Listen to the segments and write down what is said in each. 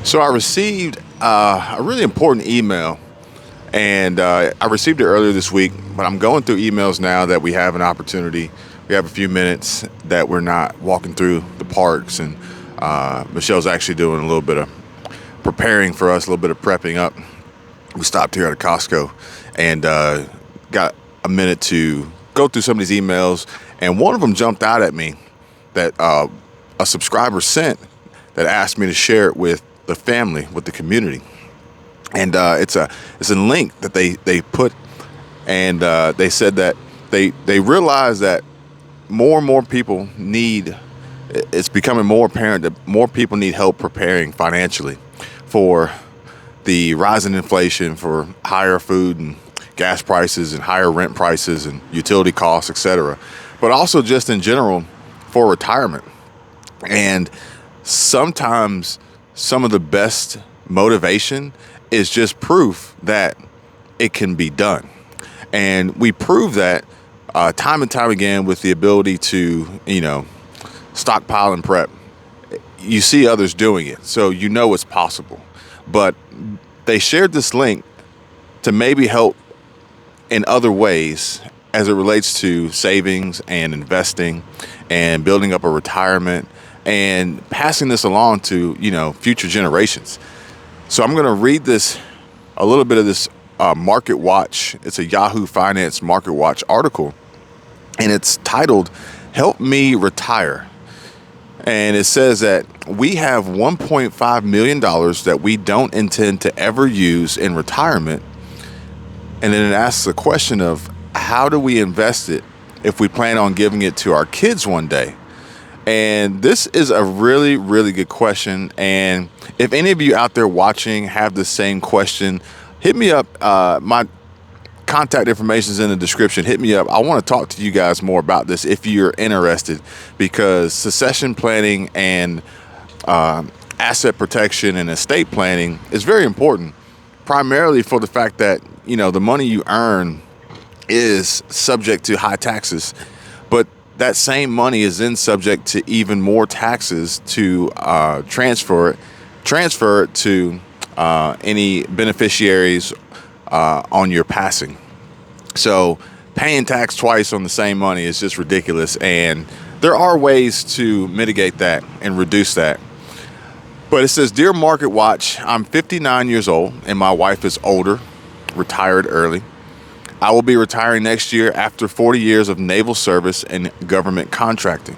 So I received a really important email, and I received it earlier this week. But I'm going through emails now that we have an opportunity. We have a few minutes that we're not walking through the parks, and Michelle's actually doing a little bit of preparing for us, a little bit of prepping up. We stopped here at a Costco and got a minute to go through some of these emails, and one of them jumped out at me that a subscriber sent that asked me to share it with the family, with the community. And it's a link that they put, and they said that they realize that more and more people need. It's becoming more apparent that more people need help preparing financially for the rise in inflation, for higher food and gas prices and higher rent prices and utility costs, etc. But also just in general for retirement. And sometimes some of the best motivation is just proof that it can be done. And we prove that time and time again with the ability to, stockpile and prep. You see others doing it, so you know it's possible. But they shared this link to maybe help in other ways as it relates to savings and investing and building up a retirement and passing this along to, future generations. So I'm going to read this, a little bit of this Market Watch. It's a Yahoo Finance Market Watch article, and it's titled, "Help Me Retire." And it says that we have $1.5 million that we don't intend to ever use in retirement. And then it asks the question of how do we invest it if we plan on giving it to our kids one day? And this is a really, really good question. And if any of you out there watching have the same question, hit me up. My contact information is in the description. Hit me up. I want to talk to you guys more about this if you're interested, because succession planning and asset protection and estate planning is very important, primarily for the fact that, the money you earn is subject to high taxes, but that same money is then subject to even more taxes to transfer it to any beneficiaries on your passing. So paying tax twice on the same money is just ridiculous. And there are ways to mitigate that and reduce that. But it says, "Dear Market Watch, I'm 59 years old and my wife is older, retired early. I will be retiring next year after 40 years of naval service and government contracting.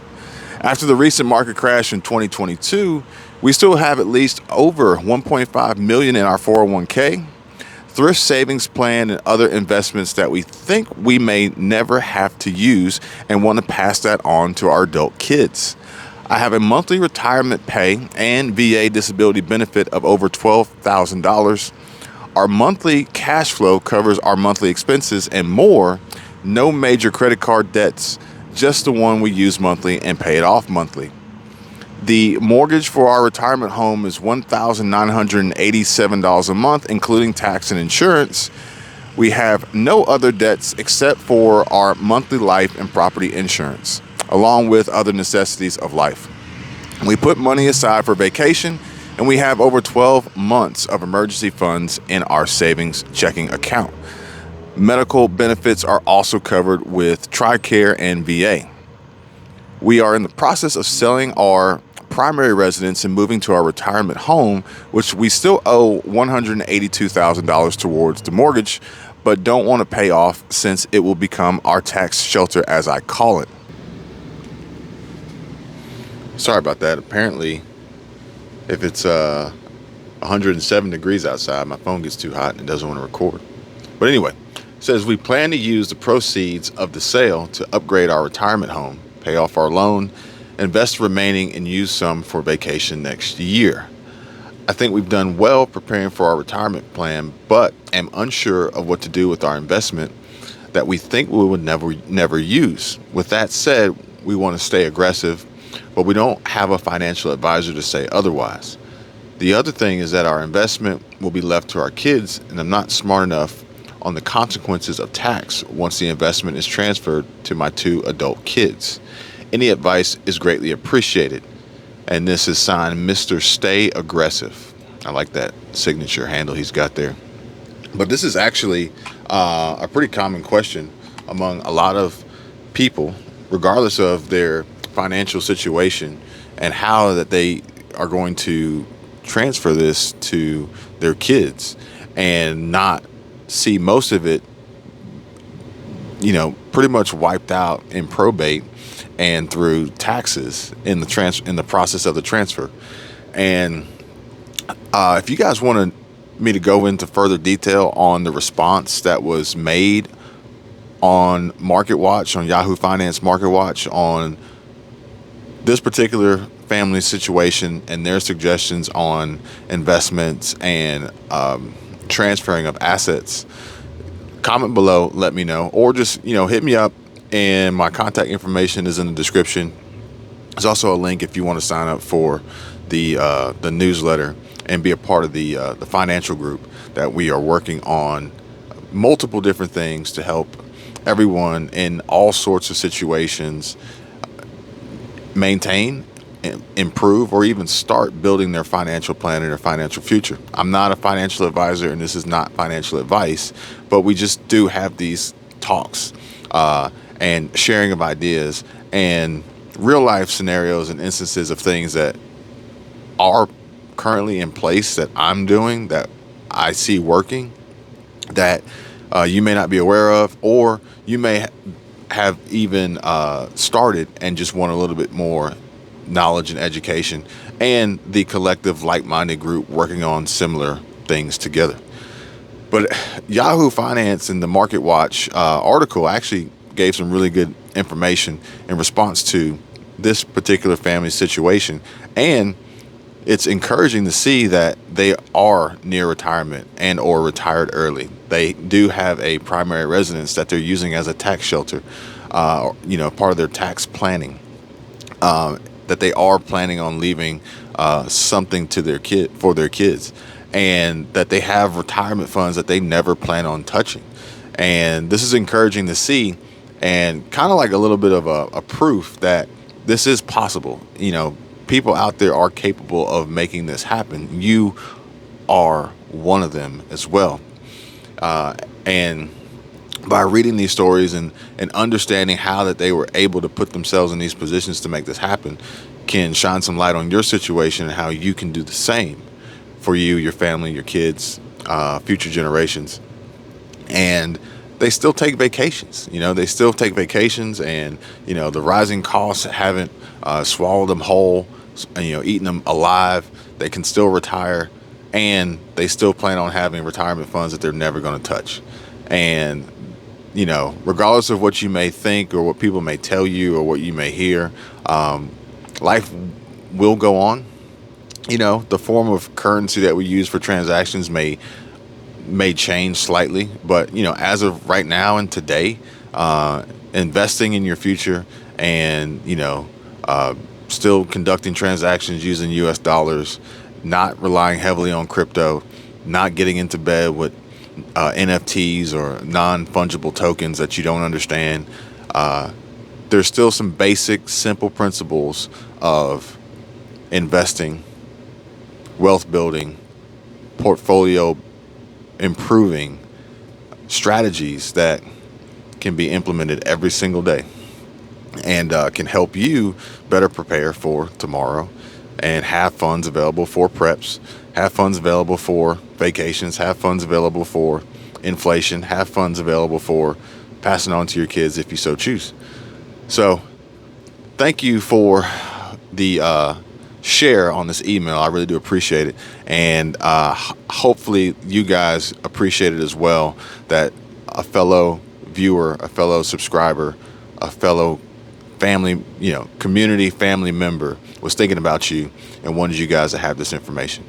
After the recent market crash in 2022, we still have at least over 1.5 million in our 401k, thrift savings plan, and other investments that we think we may never have to use and want to pass that on to our adult kids. I have a monthly retirement pay and VA disability benefit of over $12,000. Our monthly cash flow covers our monthly expenses and more. No major credit card debts, just the one we use monthly and pay it off monthly. The mortgage for our retirement home is $1,987 a month, including tax and insurance. We have no other debts except for our monthly life and property insurance, along with other necessities of life. We put money aside for vacation, and we have over 12 months of emergency funds in our savings checking account. Medical benefits are also covered with TRICARE and VA. We are in the process of selling our primary residence and moving to our retirement home, which we still owe $182,000 towards the mortgage, but don't want to pay off since it will become our tax shelter, as I call it." Sorry about that. Apparently, if it's 107 degrees outside, my phone gets too hot and it doesn't want to record. But anyway, it says we plan to use the proceeds of the sale to upgrade our retirement home, pay off our loan, invest the remaining, and use some for vacation next year. I think we've done well preparing for our retirement plan, but am unsure of what to do with our investment that we think we would never use. With that said, we want to stay aggressive, but we don't have a financial advisor to say otherwise. The other thing is that our investment will be left to our kids, and I'm not smart enough on the consequences of tax once the investment is transferred to my 2 adult kids. Any advice is greatly appreciated. And this is signed Mr. Stay Aggressive. I like that signature handle he's got there. But this is actually a pretty common question among a lot of people, regardless of their financial situation, and how that they are going to transfer this to their kids and not see most of it, pretty much wiped out in probate and through taxes in the process of the transfer. And if you guys want me to go into further detail on the response that was made on MarketWatch, on Yahoo Finance MarketWatch, on this particular family situation and their suggestions on investments and transferring of assets, comment below, let me know, or just hit me up, and my contact information is in the description. There's also a link if you want to sign up for the newsletter and be a part of the financial group that we are working on multiple different things to help everyone in all sorts of situations maintain, improve, or even start building their financial plan and their financial future. I'm not a financial advisor, and this is not financial advice, but we just do have these talks and sharing of ideas and real life scenarios and instances of things that are currently in place that I'm doing, that I see working, that you may not be aware of, or you may have even started and just want a little bit more knowledge and education, and the collective like-minded group working on similar things together. But Yahoo Finance and the MarketWatch article actually gave some really good information in response to this particular family situation, and it's encouraging to see that they are near retirement and or retired early. They do have a primary residence that they're using as a tax shelter, part of their tax planning, that they are planning on leaving something to their kids, and that they have retirement funds that they never plan on touching. And this is encouraging to see, and kind of like a little bit of a proof that this is possible. People out there are capable of making this happen. You are one of them as well. And by reading these stories and understanding how that they were able to put themselves in these positions to make this happen, can shine some light on your situation and how you can do the same for you, your family, your kids, future generations. And they still take vacations. They still take vacations, and the rising costs haven't swallowed them whole, eaten them alive. They can still retire, and they still plan on having retirement funds that they're never going to touch. And regardless of what you may think or what people may tell you or what you may hear, life will go on. The form of currency that we use for transactions may change slightly, but as of right now and today, investing in your future and still conducting transactions using US dollars, not relying heavily on crypto, not getting into bed with NFTs or non-fungible tokens that you don't understand. There's still some basic, simple principles of investing, wealth building, portfolio improving strategies that can be implemented every single day, and can help you better prepare for tomorrow and have funds available for preps, have funds available for vacations, have funds available for inflation, have funds available for passing on to your kids if you so choose. So thank you for the share on this email. I really do appreciate it. And hopefully you guys appreciate it as well, that a fellow viewer, a fellow subscriber, a fellow family, community family member was thinking about you and wanted you guys to have this information.